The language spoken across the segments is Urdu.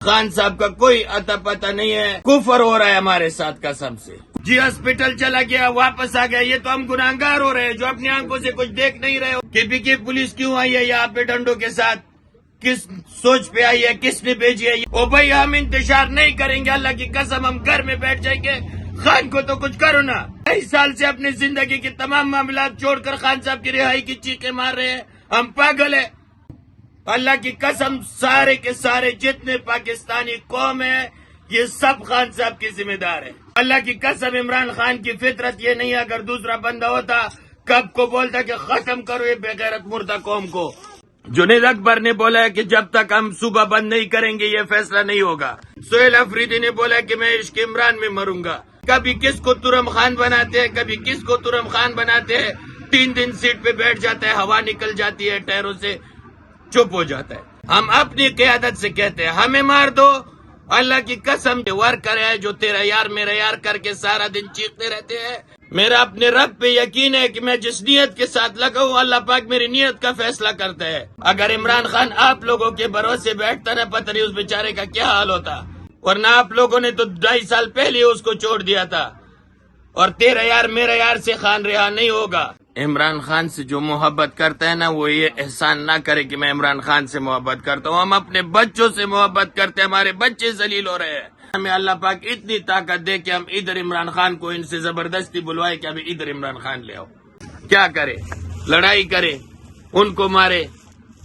خان صاحب کا کوئی اتا پتہ نہیں ہے، کفر ہو رہا ہے ہمارے ساتھ قسم سے۔ جی ہاسپٹل چلا گیا، واپس آ گیا، یہ تو ہم گناہگار ہو رہے ہیں جو اپنی آنکھوں سے کچھ دیکھ نہیں رہے ہو۔ کی پولیس کیوں آئی ہے یہاں پہ ڈنڈوں کے ساتھ؟ کس سوچ پہ آئی ہے؟ کس نے بھیجی ہے؟ او بھائی ہم انتشار نہیں کریں گے، اللہ کی قسم ہم گھر میں بیٹھ جائیں گے۔ خان کو تو کچھ کرو نا۔ 2.5 سال سے اپنی زندگی کے تمام معاملات چھوڑ کر خان صاحب کی رہائی کی چیخیں مار رہے ہیں، ہم پاگل ہیں۔ اللہ کی قسم سارے کے سارے جتنے پاکستانی قوم ہیں یہ سب خان صاحب کی ذمہ دار ہے۔ اللہ کی قسم عمران خان کی فطرت یہ نہیں ہے، اگر دوسرا بندہ ہوتا کب کو بولتا کہ ختم کرو یہ بے غیرت مردہ قوم کو۔ جنید اکبر نے بولا ہے کہ جب تک ہم صوبہ بند نہیں کریں گے یہ فیصلہ نہیں ہوگا۔ سہیل افریدی نے بولا ہے کہ میں عشق عمران میں مروں گا۔ کبھی کس کو ترم خان بناتے ہیں، کبھی کس کو ترم خان بناتے ہیں، 3 دن سیٹ پہ بیٹھ جاتا ہے، ہوا نکل جاتی ہے ٹائروں سے، چپ ہو جاتا ہے۔ ہم اپنی قیادت سے کہتے ہیں ہمیں مار دو، اللہ کی قسم ورکر ہے جو تیرا یار میرا یار کر کے سارا دن چیختے رہتے ہیں۔ میرا اپنے رب پہ یقین ہے کہ میں جس نیت کے ساتھ لگا ہوں اللہ پاک میری نیت کا فیصلہ کرتا ہے۔ اگر عمران خان آپ لوگوں کے بھروسے بیٹھتا نا پتہ نہیں اس بیچارے کا کیا حال ہوتا، ورنہ آپ لوگوں نے تو 2.5 سال پہلے اس کو چھوڑ دیا تھا۔ اور تیرا یار میرا یار سے خان رہا نہیں ہوگا۔ عمران خان سے جو محبت کرتا ہے نا وہ یہ احسان نہ کرے کہ میں عمران خان سے محبت کرتا ہوں، ہم اپنے بچوں سے محبت کرتے ہیں، ہمارے بچے ذلیل ہو رہے ہیں۔ ہمیں اللہ پاک اتنی طاقت دے کہ ہم ادھر عمران خان کو ان سے زبردستی بلوائے کہ ابھی ادھر عمران خان لے آؤ۔ کیا کرے؟ لڑائی کرے، ان کو مارے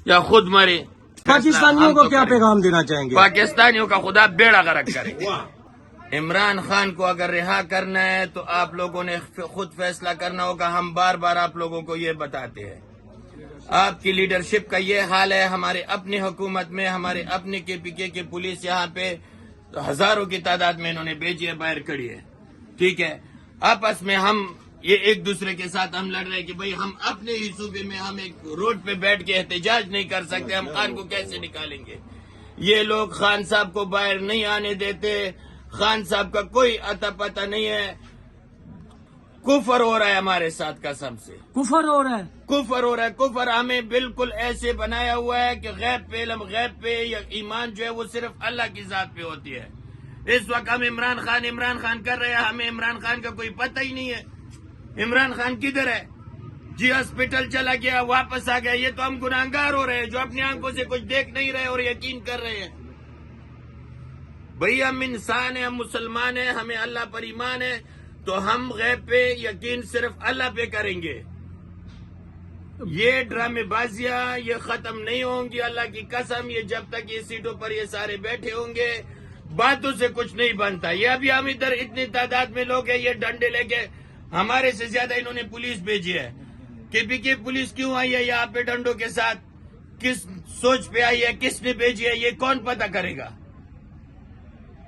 یا خود مرے؟ پاکستانیوں کو کیا پیغام دینا چاہیں گے؟ پاکستانیوں کا خدا بیڑا غرق کرے۔ عمران خان کو اگر رہا کرنا ہے تو آپ لوگوں نے خود فیصلہ کرنا ہوگا۔ ہم بار بار آپ لوگوں کو یہ بتاتے ہیں، آپ کی لیڈرشپ کا یہ حال ہے۔ ہمارے اپنی حکومت میں ہمارے اپنے KPK کی پولیس یہاں پہ ہزاروں کی تعداد میں انہوں نے بھیجی ہے، باہر کھڑی ہے، ٹھیک ہے۔ آپس میں ہم یہ ایک دوسرے کے ساتھ ہم لڑ رہے ہیں کہ بھئی ہم اپنے ہی صوبے میں ہم ایک روڈ پہ بیٹھ کے احتجاج نہیں کر سکتے، ہم خان کو کیسے نکالیں گے؟ یہ لوگ خان صاحب کو باہر نہیں آنے دیتے، خان صاحب کا کوئی اتا پتہ نہیں ہے، کفر ہو رہا ہے ہمارے ساتھ قسم سے۔ کفر ہو رہا ہے؟ کفر ہو رہا ہے، کفر ہمیں بالکل ایسے بنایا ہوا ہے کہ غیب پہ علم، غیب پہ یا ایمان جو ہے وہ صرف اللہ کی ذات پہ ہوتی ہے۔ اس وقت ہم عمران خان کر رہے ہیں، ہمیں عمران خان کا کوئی پتہ ہی نہیں ہے۔ عمران خان کدھر ہے؟ جی ہاسپٹل چلا گیا، واپس آ گیا، یہ تو ہم گناہگار ہو رہے ہیں جو اپنی آنکھوں سے کچھ دیکھ نہیں رہے اور یقین کر رہے ہیں۔ بھئی ہم انسان ہیں، ہم مسلمان ہیں، ہمیں اللہ پر ایمان ہے، تو ہم غیب پہ یقین صرف اللہ پہ کریں گے۔ یہ ڈرامے بازیاں یہ ختم نہیں ہوں گی، اللہ کی قسم۔ یہ جب تک یہ سیٹوں پر یہ سارے بیٹھے ہوں گے باتوں سے کچھ نہیں بنتا۔ یہ ابھی ہم ادھر اتنی تعداد میں لوگ ہیں، یہ ڈنڈے لے کے ہمارے سے زیادہ انہوں نے پولیس بھیجی ہے۔ KPK پولیس کیوں آئی ہے یہاں پہ ڈنڈوں کے ساتھ؟ کس سوچ پہ آئی ہے؟ کس نے بھیجی ہے؟ یہ کون پتہ کرے گا؟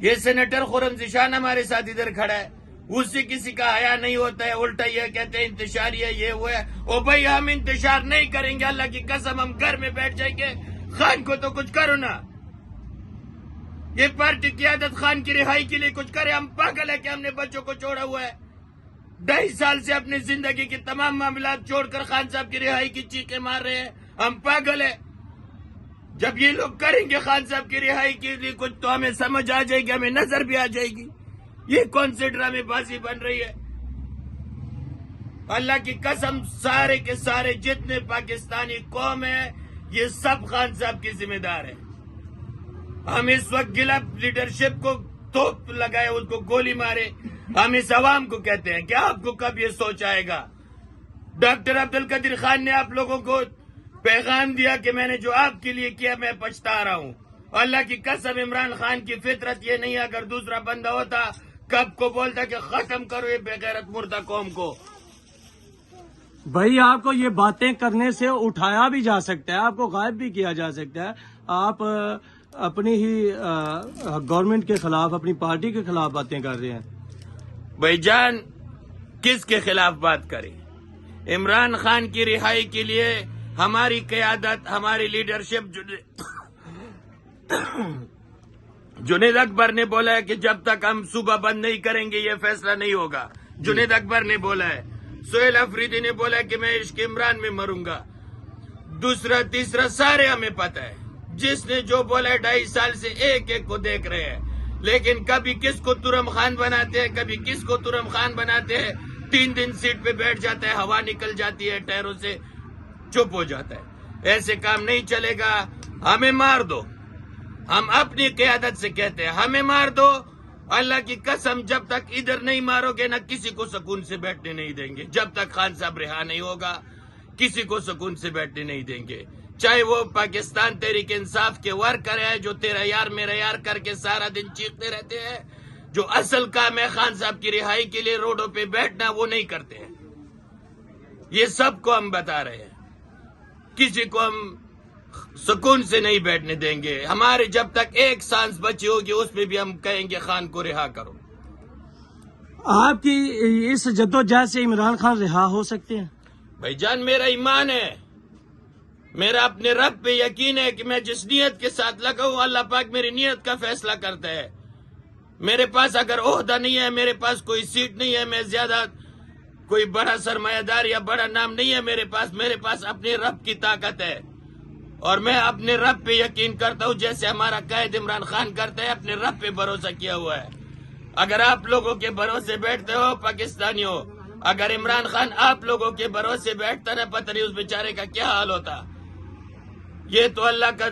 یہ سینیٹر خرم ذیشان ہمارے ساتھ ادھر کھڑا ہے، اس سے کسی کا حیا نہیں ہوتا ہے، الٹا یہ کہتے ہیں انتشاری ہے، یہ وہ ہے۔ او بھائی ہم انتشار نہیں کریں گے، اللہ کی قسم ہم گھر میں بیٹھ جائیں گے۔ خان کو تو کچھ کرو نا۔ یہ پارٹی قیادت خان کی رہائی کے لیے کچھ کرے، ہم پاگل ہے کہ ہم نے بچوں کو چھوڑا ہوا ہے۔ 2.5 سال سے اپنی زندگی کے تمام معاملات چھوڑ کر خان صاحب کی رہائی کی چیخیں مار رہے ہیں، ہم پاگل ہیں۔ جب یہ لوگ کریں گے خان صاحب کی رہائی کے لیے کچھ تو ہمیں سمجھ آ جائے گی، ہمیں نظر بھی آ جائے گی یہ کون سے ڈرامے بازی بن رہی ہے۔ اللہ کی قسم سارے کے سارے جتنے پاکستانی قوم ہیں یہ سب خان صاحب کی ذمہ دار ہیں۔ ہم اس وقت گلا لیڈرشپ کو توپ لگائے، اس کو گولی مارے، ہم اس عوام کو کہتے ہیں کہ آپ کو کب یہ سوچ آئے گا؟ ڈاکٹر عبدالقادر خان نے آپ لوگوں کو پیغام دیا کہ میں نے جو آپ کے لیے کیا میں پچھتا رہا ہوں۔ اللہ کی قسم عمران خان کی فطرت یہ نہیں ہے، اگر دوسرا بندہ ہوتا کب کو بولتا کہ ختم کرو یہ بے غیرت مردہ قوم کو۔ بھائی آپ کو یہ باتیں کرنے سے اٹھایا بھی جا سکتا ہے، آپ کو غائب بھی کیا جا سکتا ہے، آپ اپنی ہی گورنمنٹ کے خلاف، اپنی پارٹی کے خلاف باتیں کر رہے ہیں۔ بھائی جان کس کے خلاف بات کریں؟ عمران خان کی رہائی کے لیے ہماری قیادت، ہماری لیڈرشپ، جنید اکبر نے بولا ہے کہ جب تک ہم صوبہ بند نہیں کریں گے یہ فیصلہ نہیں ہوگا۔ جنید اکبر نے بولا ہے، سہیل افریدی نے بولا کہ میں عشق عمران میں مروں گا، دوسرا تیسرا سارے ہمیں پتہ ہے۔ جس نے جو بولا ہے 2.5 سال سے ایک ایک کو دیکھ رہے ہیں، لیکن کبھی کس کو ترم خان بناتے ہیں، کبھی کس کو ترم خان بناتے ہیں، 3 دن سیٹ پہ بیٹھ جاتا ہے، ہوا نکل جاتی ہے ٹائروں سے، چپ ہو جاتا ہے۔ ایسے کام نہیں چلے گا، ہمیں مار دو، ہم اپنی قیادت سے کہتے ہیں ہمیں مار دو، اللہ کی قسم جب تک ادھر نہیں مارو گے نہ کسی کو سکون سے بیٹھنے نہیں دیں گے، جب تک خان صاحب رہا نہیں ہوگا کسی کو سکون سے بیٹھنے نہیں دیں گے، چاہے وہ پاکستان تحریک انصاف کے ورکر ہے جو تیرا یار میرا یار کر کے سارا دن چیختے رہتے ہیں، جو اصل کام ہے خان صاحب کی رہائی کے لیے روڈوں پہ بیٹھنا وہ نہیں کرتے ہیں۔ یہ سب کو ہم بتا رہے ہیں، کسی کو ہم سکون سے نہیں بیٹھنے دیں گے، ہمارے جب تک ایک سانس بچی ہوگی اس میں بھی ہم کہیں گے خان کو رہا کرو۔ آپ کی اس جدوجہد سے عمران خان رہا ہو سکتے ہیں؟ بھائی جان میرا ایمان ہے، میرا اپنے رب پہ یقین ہے کہ میں جس نیت کے ساتھ لگا ہوں اللہ پاک میری نیت کا فیصلہ کرتا ہے۔ میرے پاس اگر عہدہ نہیں ہے، میرے پاس کوئی سیٹ نہیں ہے، میں زیادہ کوئی بڑا سرمایہ دار یا بڑا نام نہیں ہے میرے پاس اپنے رب کی طاقت ہے، اور میں اپنے رب پہ یقین کرتا ہوں جیسے ہمارا قائد عمران خان کرتا ہے، اپنے رب پہ بھروسہ کیا ہوا ہے۔ اگر آپ لوگوں کے بھروسے بیٹھتے ہو پاکستانیوں، اگر عمران خان آپ لوگوں کے بھروسے بیٹھتا نا پتہ نہیں اس بیچارے کا کیا حال ہوتا۔ یہ تو اللہ کا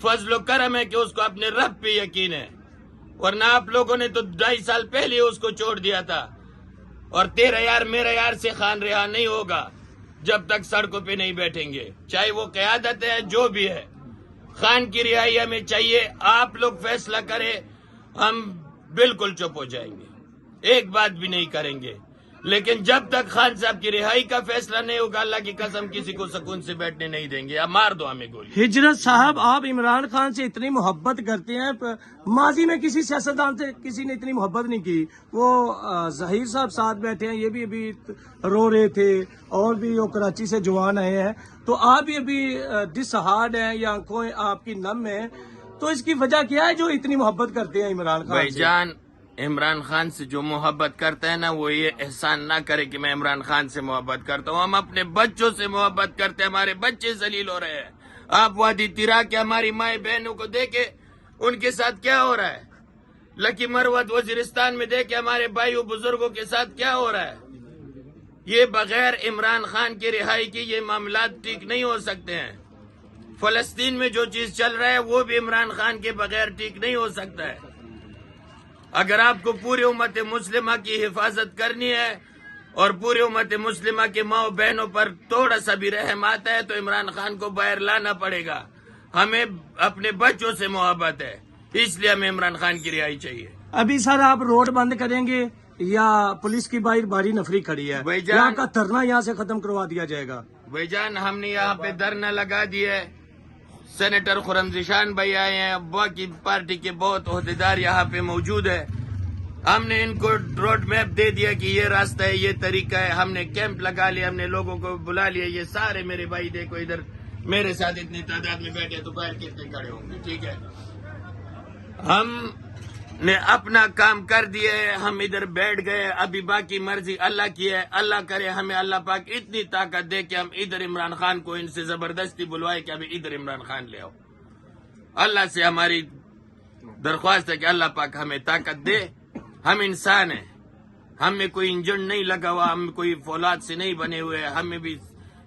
فضل و کرم ہے کہ اس کو اپنے رب پہ یقین ہے، ورنہ آپ لوگوں نے تو 2.5 سال پہلے اس کو چھوڑ دیا تھا۔ اور تیرا یار میرا یار سے خان رہا نہیں ہوگا جب تک سڑکوں پہ نہیں بیٹھیں گے، چاہے وہ قیادت ہے جو بھی ہے۔ خان کی رہائی ہمیں چاہیے، آپ لوگ فیصلہ کریں، ہم بالکل چپ ہو جائیں گے، ایک بات بھی نہیں کریں گے، لیکن جب تک خان صاحب کی رہائی کا فیصلہ نہیں ہوگا اللہ کی قسم کسی کو سکون سے بیٹھنے نہیں دیں گے، مار دو ہمیں گولی۔ ہجرت صاحب، آپ عمران خان سے اتنی محبت کرتے ہیں، ماضی میں کسی سیاستدان سے کسی نے اتنی محبت نہیں کی۔ وہ ظہیر صاحب ساتھ بیٹھے ہیں، یہ بھی ابھی رو رہے تھے، اور بھی وہ کراچی سے جوان آئے ہیں، تو آپ بھی ابھی ڈس ہارڈ ہیں یا آنکھوں آپ کی نم ہیں، تو اس کی وجہ کیا ہے جو اتنی محبت کرتے ہیں عمران خان بھائی سے؟ جان عمران خان سے جو محبت کرتا ہے نا وہ یہ احسان نہ کرے کہ میں عمران خان سے محبت کرتا ہوں، ہم اپنے بچوں سے محبت کرتے ہیں، ہمارے بچے ذلیل ہو رہے ہیں۔ آپ وادی تیرا کے ہماری مائیں بہنوں کو دیکھے ان کے ساتھ کیا ہو رہا ہے، لکی مروت وزیرستان میں دیکھے ہمارے بھائیوں بزرگوں کے ساتھ کیا ہو رہا ہے۔ یہ بغیر عمران خان کی رہائی کی یہ معاملات ٹھیک نہیں ہو سکتے ہیں۔ فلسطین میں جو چیز چل رہا ہے وہ بھی عمران خان کے بغیر ٹھیک نہیں ہو سکتا ہے۔ اگر آپ کو پوری امت مسلمہ کی حفاظت کرنی ہے اور پوری امت مسلمہ کے ماں بہنوں پر تھوڑا سا بھی رحم آتا ہے تو عمران خان کو باہر لانا پڑے گا۔ ہمیں اپنے بچوں سے محبت ہے، اس لیے ہمیں عمران خان کی رہائی چاہیے۔ ابھی سر آپ روڈ بند کریں گے یا پولیس کی باہر باری نفری کھڑی ہے، بھائی جان، یا آپ کا دھرنا یہاں سے ختم کروا دیا جائے گا؟ بھائی جان ہم نے یہاں پہ دھرنا لگا دیا ہے، سینیٹر خرم ذیشان بھائی آئے ہیں، باقی پارٹی کے بہت عہدیدار یہاں پہ موجود ہے، ہم نے ان کو روڈ میپ دے دیا کہ یہ راستہ ہے، یہ طریقہ ہے، ہم نے کیمپ لگا لیا، ہم نے لوگوں کو بلا لیا، یہ سارے میرے بھائی دیکھو ادھر میرے ساتھ اتنی تعداد میں بیٹھے تو باہر کتنے کھڑے ہوں گے، ٹھیک ہے۔ ہم نے اپنا کام کر دیا ہے، ہم ادھر بیٹھ گئے، ابھی باقی مرضی اللہ کی ہے، اللہ کرے ہمیں اللہ پاک اتنی طاقت دے کہ ہم ادھر عمران خان کو ان سے زبردستی بلوائے کہ ابھی ادھر عمران خان لے آؤ۔ اللہ سے ہماری درخواست ہے کہ اللہ پاک ہمیں طاقت دے، ہم انسان ہیں، ہم میں کوئی انجن نہیں لگا ہوا، ہم کوئی فولاد سے نہیں بنے ہوئے، ہمیں بھی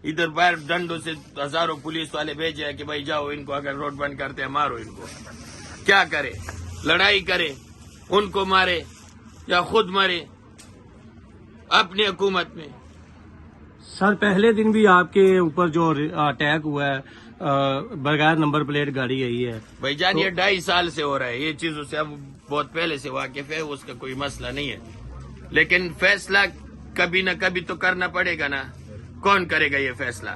ادھر باہر ڈنڈوں سے ہزاروں پولیس والے بھیجے ہیں کہ بھائی جاؤ ان کو، اگر روڈ بند کرتے ہیں مارو ان کو، کیا کرے، لڑائی کرے، ان کو مارے یا خود مرے اپنی حکومت میں۔ سر پہلے دن بھی آپ کے اوپر جو اٹیک ہوا ہے، بغیر نمبر پلیٹ گاڑی آئی ہے، بھائی جان یہ 2.5 سال سے ہو رہا ہے، یہ چیزوں سے اب بہت پہلے سے واقف ہے، اس کا کوئی مسئلہ نہیں ہے، لیکن فیصلہ کبھی نہ کبھی تو کرنا پڑے گا نا۔ کون کرے گا یہ فیصلہ،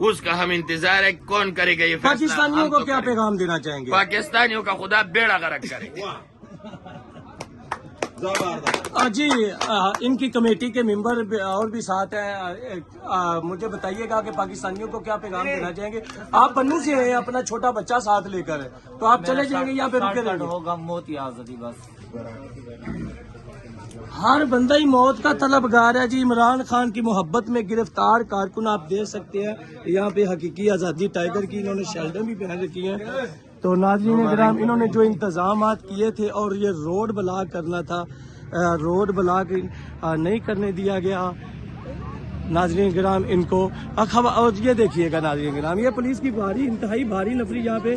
اس کا ہم انتظار ہے، کون کرے گا یہ فیصلہ۔ پاکستانیوں کو ہم تو کیا کریں گے۔ پیغام دینا چاہیں گے؟ پاکستانیوں کا کیا پیغام دینا چاہیں گے؟ پاکستانیوں کا خدا بیڑا غرق کرے۔ جی ان کی کمیٹی کے ممبر اور بھی ساتھ ہیں. مجھے بتائیے گا کہ پاکستانیوں کو کیا پیغام دینا چاہیں گے. آپ بنو سے ہیں, اپنا چھوٹا بچہ ساتھ لے کر, تو آپ چلے جائیں گے یا پھر رکے رہیں گے؟ ہوگا موت یا آزادی بس. ہر بندہ ہی موت کا طلبگار ہے جی. عمران خان کی محبت میں گرفتار کارکن آپ دیکھ سکتے ہیں یہاں پہ حقیقی آزادی ٹائیگر کی انہوں نے شیلڈر بھی پہن رکھی ہیں. تو ناظرین کرام, انہوں نے جو انتظامات کیے تھے اور یہ روڈ بلاک کرنا تھا, روڈ بلاک نہیں کرنے دیا گیا. ناظرین کرام ان کو اور یہ دیکھیے گا ناظرین کرام, یہ پولیس کی انتہائی بھاری نفری یہاں پہ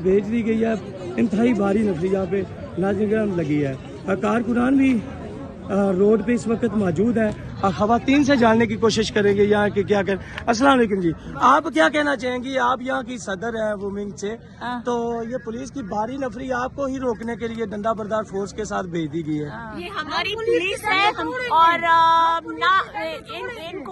بھیج دی گئی ہے. انتہائی بھاری نفری یہاں پہ ناظرین کرام لگی ہے. کارکنان بھی روڈ پہ اس وقت موجود ہے. خواتین سے جاننے کی کوشش کریں گے یہاں کے کیا السلام علیکم جی, آپ کیا کہنا چاہیں گی؟ آپ یہاں کی صدر ہیں وومنگ سے, تو یہ پولیس کی بھاری نفری آپ کو ہی روکنے کے لیے ڈنڈا بردار فورس کے ساتھ بھیج دی گئی ہے. یہ ہماری پولیس ہے اور نہ ان کو